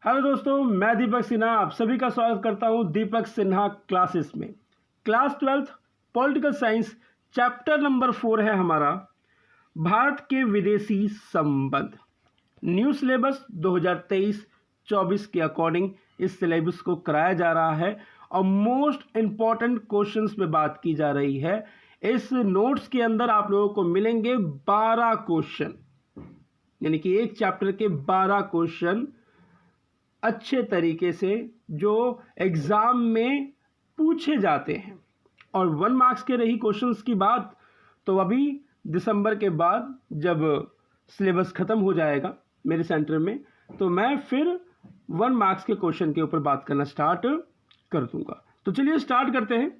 Hello दोस्तों, मैं दीपक सिन्हा आप सभी का स्वागत करता हूं दीपक सिन्हा क्लासेस में। Class 12th political science chapter number 4 है हमारा भारत के विदेशी संबंध। न्यू सिलेबस 2023-24 के अकॉर्डिंग इस सिलेबस को कराया जा रहा है और मोस्ट इम्पॉर्टेंट क्वेश्चंस पे बात की जा रही है। इस नोट्स के अंदर आप लोगों को मिलेंगे 12 क्वेश्चन, यानी कि एक चैप्टर के 12 क्वेश्चन अच्छे तरीके से जो एग्ज़ाम में पूछे जाते हैं। और 1 मार्क्स के रही क्वेश्चंस की बात, तो अभी दिसंबर के बाद जब सिलेबस ख़त्म हो जाएगा मेरे सेंटर में, तो मैं फिर 1 मार्क्स के क्वेश्चन के ऊपर बात करना स्टार्ट कर दूंगा। तो चलिए स्टार्ट करते हैं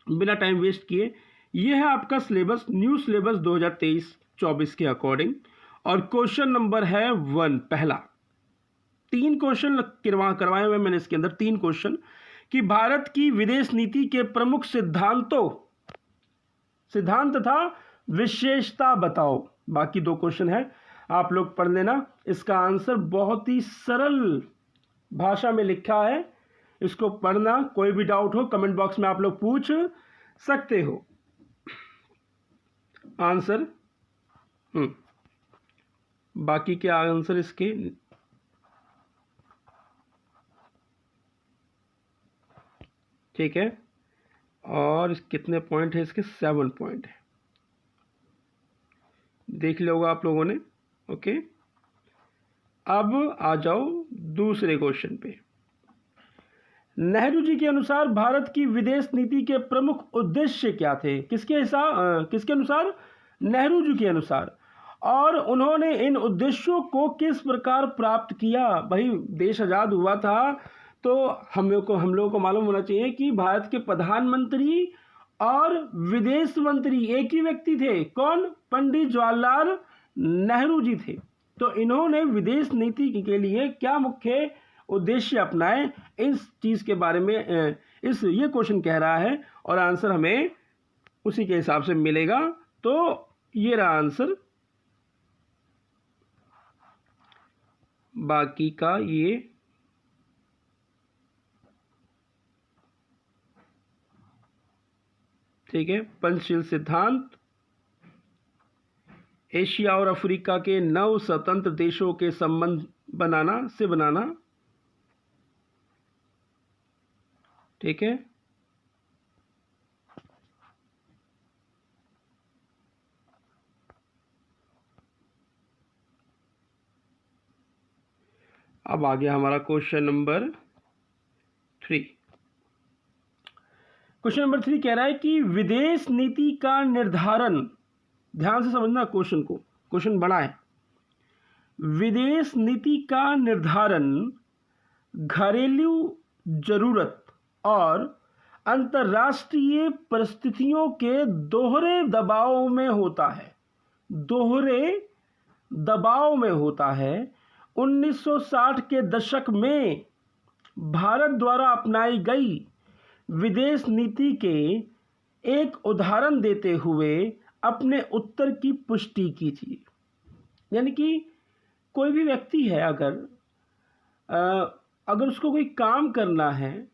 बिना टाइम वेस्ट किए। ये है आपका सिलेबस, न्यू सिलेबस 2023-24 के अकॉर्डिंग, और क्वेश्चन नंबर है 1 पहला। 3 क्वेश्चन करवाए हुए मैंने इसके अंदर, 3 क्वेश्चन कि भारत की विदेश नीति के प्रमुख सिद्धांत तथा विशेषता बताओ। बाकी 2 क्वेश्चन है, आप लोग पढ़ लेना। इसका आंसर बहुत ही सरल भाषा में लिखा है, इसको पढ़ना। कोई भी डाउट हो कमेंट बॉक्स में आप लोग पूछ सकते हो। आंसर बाकी के आंसर इसके ठीक है। और कितने पॉइंट है इसके? 7 पॉइंट है, देख लिया होगा आप लोगों ने। ओके, अब आ जाओ दूसरे क्वेश्चन पे। नेहरू जी के अनुसार भारत की विदेश नीति के प्रमुख उद्देश्य क्या थे? किसके अनुसार? नेहरू जी के अनुसार। और उन्होंने इन उद्देश्यों को किस प्रकार प्राप्त किया? भाई देश आज़ाद हुआ था तो हम लोगों को मालूम होना चाहिए कि भारत के प्रधानमंत्री और विदेश मंत्री एक ही व्यक्ति थे। कौन? पंडित जवाहरलाल नेहरू जी थे। तो इन्होंने विदेश नीति के लिए क्या मुख्य उद्देश्य अपनाए, इस चीज़ के बारे में ये क्वेश्चन कह रहा है और आंसर हमें उसी के हिसाब से मिलेगा। तो ये रहा आंसर। बाकी का ये ठीक है। पंचशील सिद्धांत, एशिया और अफ्रीका के 9 स्वतंत्र देशों के संबंध बनाना ठीक है। अब आ गया हमारा क्वेश्चन नंबर 3। क्वेश्चन नंबर 3 कह रहा है कि विदेश नीति का निर्धारण, ध्यान से समझना क्वेश्चन को, क्वेश्चन बड़ा है। विदेश नीति का निर्धारण घरेलू जरूरत और अंतर्राष्ट्रीय परिस्थितियों के दोहरे दबाव में होता है। 1960 के दशक में भारत द्वारा अपनाई गई विदेश नीति के एक उदाहरण देते हुए अपने उत्तर की पुष्टि कीजिए। यानी कि कोई भी व्यक्ति है, अगर उसको कोई काम करना है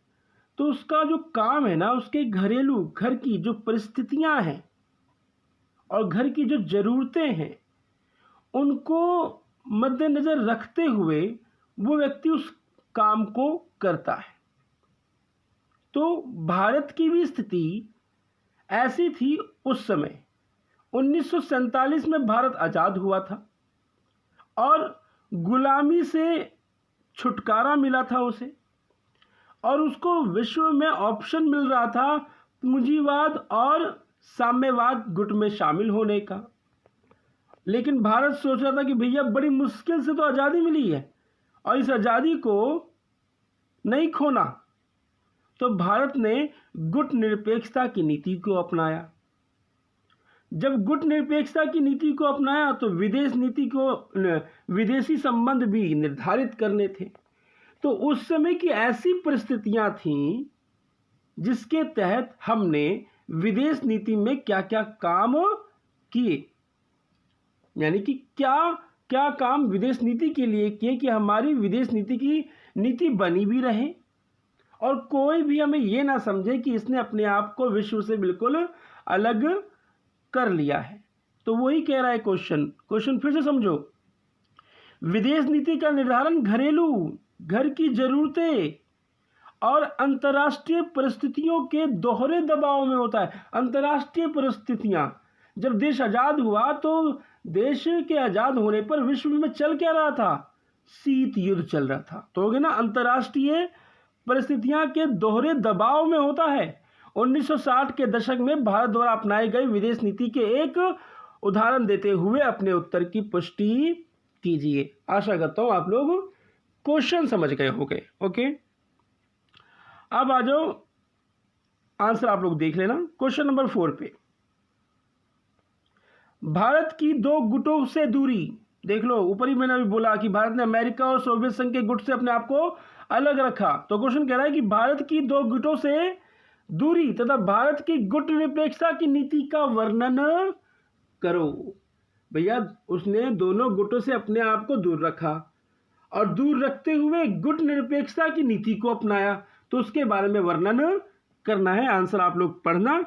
तो उसका जो काम है ना, उसके घर की जो परिस्थितियां हैं और घर की जो ज़रूरतें हैं, उनको मद्देनज़र रखते हुए वो व्यक्ति उस काम को करता है। तो भारत की भी स्थिति ऐसी थी उस समय। 1947 में भारत आज़ाद हुआ था और गुलामी से छुटकारा मिला था उसे, और उसको विश्व में ऑप्शन मिल रहा था पूंजीवाद और साम्यवाद गुट में शामिल होने का। लेकिन भारत सोच रहा था कि भैया बड़ी मुश्किल से तो आज़ादी मिली है और इस आज़ादी को नहीं खोना। तो भारत ने गुट निरपेक्षता की नीति को अपनाया। जब गुट निरपेक्षता की नीति को अपनाया तो विदेशी संबंध भी निर्धारित करने थे। तो उस समय की ऐसी परिस्थितियां थीं जिसके तहत हमने विदेश नीति में क्या क्या काम किए, यानी कि क्या क्या काम विदेश नीति के लिए किए कि हमारी विदेश नीति की नीति बनी भी रहे और कोई भी हमें ये ना समझे कि इसने अपने आप को विश्व से बिल्कुल अलग कर लिया है। तो वही कह रहा है क्वेश्चन फिर से समझो। विदेश नीति का निर्धारण घरेलू घर की जरूरतें और अंतर्राष्ट्रीय परिस्थितियों के दोहरे दबाव में होता है। अंतर्राष्ट्रीय परिस्थितियां, जब देश आजाद हुआ तो देश के आजाद होने पर विश्व में चल क्या रहा था? शीत युद्ध चल रहा था। तो हो गया ना, अंतर्राष्ट्रीय परिस्थितियां के दोहरे दबाव में होता है। 1960 के दशक में भारत द्वारा अपनाई गई विदेश नीति के एक उदाहरण देते हुए अपने उत्तर की पुष्टि कीजिए। आशा करता हूं आप लोग क्वेश्चन समझ गए होंगे। ओके, अब आ जाओ, आंसर आप लोग देख लेना। क्वेश्चन नंबर 4 पे, भारत की दो गुटों से दूरी। देख लो, ऊपर ही मैंने अभी बोला कि भारत ने अमेरिका और सोवियत संघ के गुट से अपने आप को अलग रखा। तो क्वेश्चन कह रहा है कि भारत की दो गुटों से दूरी तथा भारत की गुट निरपेक्षता की नीति का वर्णन करो। भैया, उसने दोनों गुटों से अपने आप को दूर रखा और दूर रखते हुए गुट निरपेक्षता की नीति को अपनाया, तो उसके बारे में वर्णन करना है। आंसर आप लोग पढ़ना,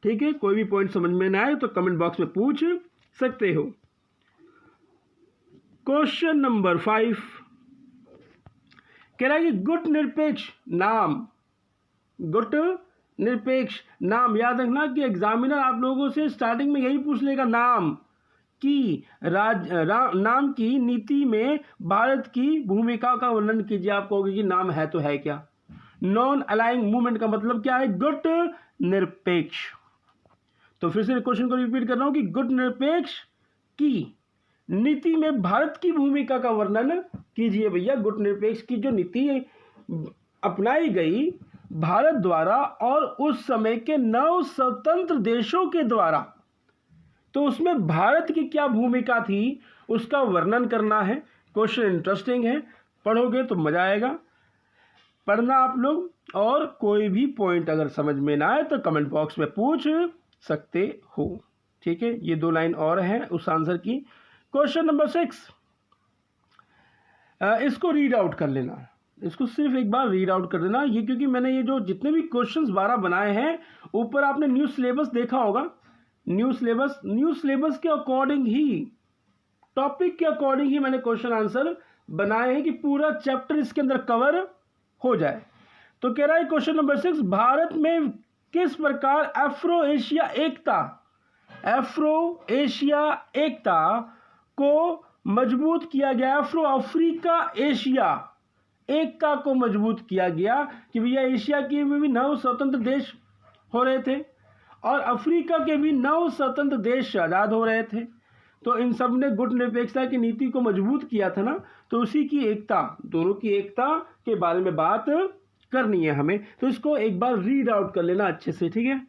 ठीक है। कोई भी पॉइंट समझ में ना आए तो कमेंट बॉक्स में पूछ सकते हो। क्वेश्चन नंबर 5 कह रहा है कि गुट निरपेक्ष नाम याद रखना कि एग्जामिनर आप लोगों से स्टार्टिंग में यही पूछ लेगा, नाम की नीति में भारत की भूमिका का वर्णन कीजिए। आप कहोगे कि नाम है तो है क्या? नॉन अलाइंग मूवमेंट का मतलब क्या है? गुट निरपेक्ष। तो फिर से क्वेश्चन को रिपीट कर रहा हूं कि गुट निरपेक्ष की नीति में भारत की भूमिका का वर्णन कीजिए। भैया, गुट निरपेक्ष की जो नीति अपनाई गई भारत द्वारा और उस समय के 9 स्वतंत्र देशों के द्वारा, तो उसमें भारत की क्या भूमिका थी उसका वर्णन करना है। क्वेश्चन इंटरेस्टिंग है, पढ़ोगे तो मजा आएगा। पढ़ना आप लोग, और कोई भी पॉइंट अगर समझ में ना आए तो कमेंट बॉक्स में पूछ सकते हो, ठीक है। ये 2 लाइन और है उस आंसर की। क्वेश्चन नंबर 6, इसको रीड आउट कर लेना, इसको सिर्फ एक बार रीड आउट कर देना। ये क्योंकि मैंने ये जो जितने भी क्वेश्चंस 12 बनाए हैं, ऊपर आपने न्यू सिलेबस देखा होगा। न्यू सिलेबस के अकॉर्डिंग ही, टॉपिक के अकॉर्डिंग ही मैंने क्वेश्चन आंसर बनाए हैं कि पूरा चैप्टर इसके अंदर कवर हो जाए। तो कह रहा है क्वेश्चन नंबर 6, भारत में किस प्रकार अफ्रो एशिया एकता को मजबूत किया गया? अफ्रीका एशिया एकता को मजबूत किया गया कि भैया एशिया के भी 9 स्वतंत्र देश हो रहे थे और अफ्रीका के भी 9 स्वतंत्र देश आज़ाद हो रहे थे। तो इन सब ने गुट निरपेक्षता की नीति को मजबूत किया था ना, तो उसी की एकता, दोनों की एकता के बारे में बात करनी है हमें। तो इसको एक बार रीड आउट कर लेना अच्छे से, ठीक है।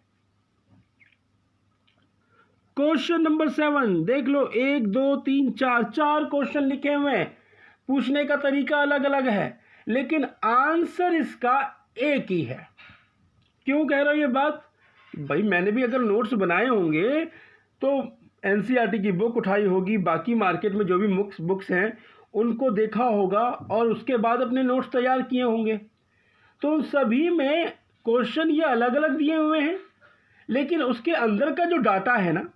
क्वेश्चन नंबर 7 देख लो, 1 2 3 4 क्वेश्चन लिखे हुए हैं। पूछने का तरीका अलग अलग है लेकिन आंसर इसका एक ही है। क्यों कह रहा हूं ये बात? भाई, मैंने भी अगर नोट्स बनाए होंगे तो एनसीईआरटी की बुक उठाई होगी, बाकी मार्केट में जो भी बुक्स हैं उनको देखा होगा और उसके बाद अपने नोट्स तैयार किए होंगे। तो उन सभी में क्वेश्चन ये अलग अलग दिए हुए हैं, लेकिन उसके अंदर का जो डाटा है ना,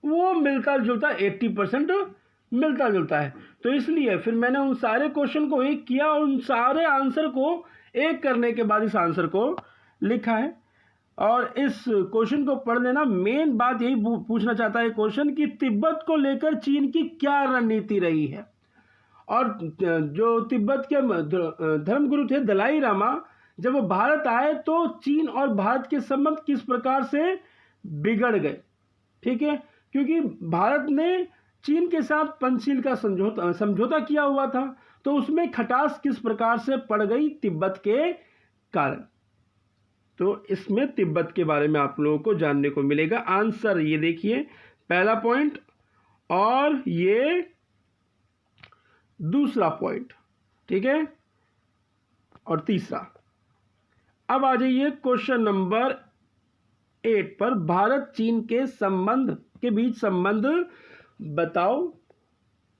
वो मिलता जुलता 80% मिलता जुलता है। तो इसलिए फिर मैंने उन सारे क्वेश्चन को एक किया और उन सारे आंसर को एक करने के बाद इस आंसर को लिखा है। और इस क्वेश्चन को पढ़ लेना। मेन बात यही पूछना चाहता है क्वेश्चन कि तिब्बत को लेकर चीन की क्या रणनीति रही है। और जो तिब्बत के धर्मगुरु थे दलाई लामा, जब वो भारत आए तो चीन और भारत के संबंध किस प्रकार से बिगड़ गए, ठीक है। क्योंकि भारत ने चीन के साथ पंचशील का समझौता किया हुआ था, तो उसमें खटास किस प्रकार से पड़ गई तिब्बत के कारण। तो इसमें तिब्बत के बारे में आप लोगों को जानने को मिलेगा। आंसर ये देखिए, पहला पॉइंट और ये दूसरा पॉइंट, ठीक है, और तीसरा। अब आ जाइए क्वेश्चन नंबर 8 पर। भारत चीन के बीच संबंध बताओ।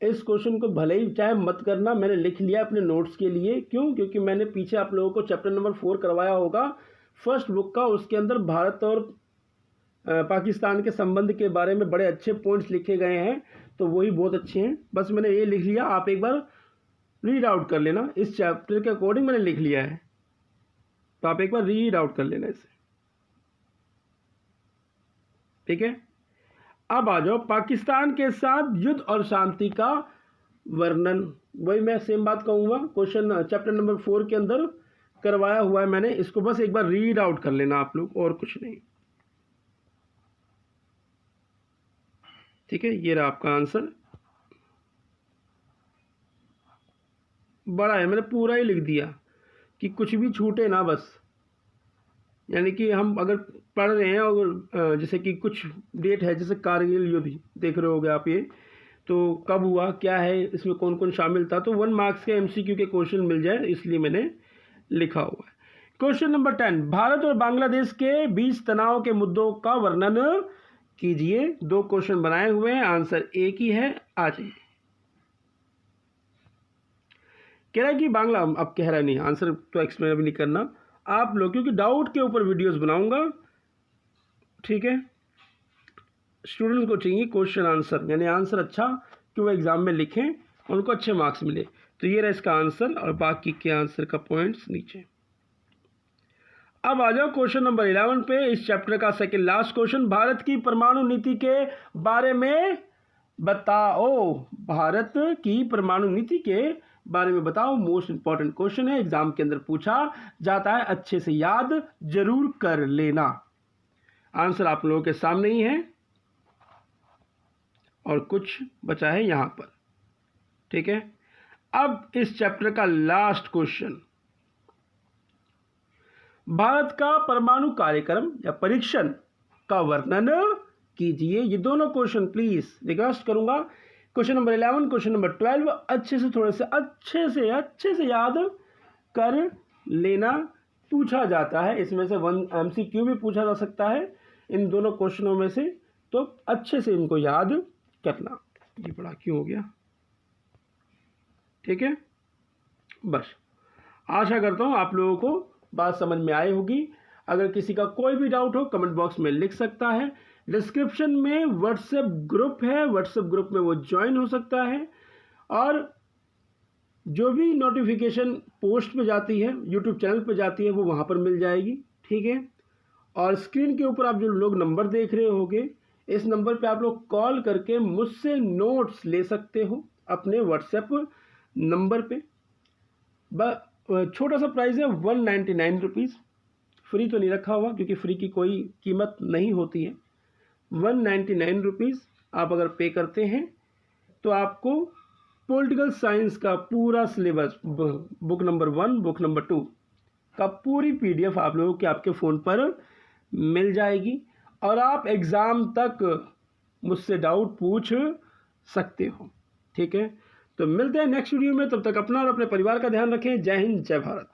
इस क्वेश्चन को भले ही चाहे मत करना, मैंने लिख लिया अपने नोट्स के लिए। क्यों? क्योंकि मैंने पीछे आप लोगों को चैप्टर नंबर 4 करवाया होगा फर्स्ट बुक का, उसके अंदर भारत और पाकिस्तान के संबंध के बारे में बड़े अच्छे पॉइंट्स लिखे गए हैं, तो वही बहुत अच्छे हैं। बस मैंने ये लिख लिया, आप एक बार रीड आउट कर लेना, इस चैप्टर के अकॉर्डिंग मैंने लिख लिया है, तो आप एक बार रीड आउट कर लेना इसे, ठीक है। अब आ जाओ पाकिस्तान के साथ युद्ध और शांति का वर्णन। वही मैं सेम बात कहूँगा, क्वेश्चन चैप्टर नंबर 4 के अंदर करवाया हुआ है मैंने, इसको बस एक बार रीड आउट कर लेना आप लोग, और कुछ नहीं, ठीक है। ये रहा आपका आंसर, बड़ा है, मैंने पूरा ही लिख दिया कि कुछ भी छूटे ना बस। यानी कि हम अगर पढ़ रहे हैं और जैसे कि कुछ डेट है, जैसे कारगिल युद्ध देख रहे होगे आप, ये तो कब हुआ, क्या है, इसमें कौन कौन शामिल था, तो 1 मार्क्स के MCQ के क्वेश्चन मिल जाए, इसलिए मैंने लिखा हुआ है। क्वेश्चन नंबर 10, भारत और बांग्लादेश के बीच तनाव के मुद्दों का वर्णन कीजिए। 2 क्वेश्चन बनाए हुए हैं, आंसर एक ही है, आ जाइए। कह रहा है कि बांग्ला, अब कह रहा नहीं, आंसर तो एक्सप्लेन अभी नहीं करना आप लोग, क्योंकि डाउट के ऊपर वीडियोस बनाऊंगा, ठीक है। स्टूडेंट्स को चाहिए क्वेश्चन आंसर, यानी आंसर अच्छा कि वो एग्जाम में लिखें, उनको अच्छे मार्क्स मिले। तो ये रहा इसका आंसर, और बाकी के आंसर का पॉइंट्स नीचे। अब आ जाओ क्वेश्चन नंबर 11 पे, इस चैप्टर का सेकंड लास्ट क्वेश्चन, भारत की परमाणु नीति के बारे में बताओ। भारत की परमाणु नीति के बारे में बताओ, मोस्ट इंपॉर्टेंट क्वेश्चन है, एग्जाम के अंदर पूछा जाता है, अच्छे से याद जरूर कर लेना। आंसर आप लोगों के सामने ही है, और कुछ बचा है यहां पर, ठीक है। अब इस चैप्टर का लास्ट क्वेश्चन, भारत का परमाणु कार्यक्रम या परीक्षण का वर्णन कीजिए। ये दोनों क्वेश्चन प्लीज रिक्वेस्ट करूंगा, क्वेश्चन नंबर 11, क्वेश्चन नंबर 12 अच्छे से, थोड़े से अच्छे से याद कर लेना। पूछा जाता है इसमें से 1 MCQ भी पूछा जा सकता है इन दोनों क्वेश्चनों में से, तो अच्छे से इनको याद करना। ये बड़ा क्यों हो गया, ठीक है। बस आशा करता हूँ आप लोगों को बात समझ में आई होगी। अगर किसी का कोई भी डाउट हो कमेंट बॉक्स में लिख सकता है, डिस्क्रिप्शन में व्हाट्सएप ग्रुप है, व्हाट्सएप ग्रुप में वो ज्वाइन हो सकता है, और जो भी नोटिफिकेशन पोस्ट पे जाती है, यूट्यूब चैनल पे जाती है, वो वहाँ पर मिल जाएगी, ठीक है। और स्क्रीन के ऊपर आप जो लोग नंबर देख रहे होंगे, इस नंबर पे आप लोग कॉल करके मुझसे नोट्स ले सकते हो अपने व्हाट्सएप नंबर पे। छोटा सा प्राइस है 199 रुपीज़, फ्री तो नहीं रखा हुआ क्योंकि फ्री की कोई कीमत नहीं होती है। 199 रुपीज़ आप अगर पे करते हैं तो आपको पॉलिटिकल साइंस का पूरा syllabus, book number 1, book number 2 का पूरी PDF आप लोगों के आपके फ़ोन पर मिल जाएगी, और आप एग्ज़ाम तक मुझसे डाउट पूछ सकते हो, ठीक है। तो मिलते हैं नेक्स्ट वीडियो में, तब तक अपना और अपने परिवार का ध्यान रखें। जय हिंद, जय भारत।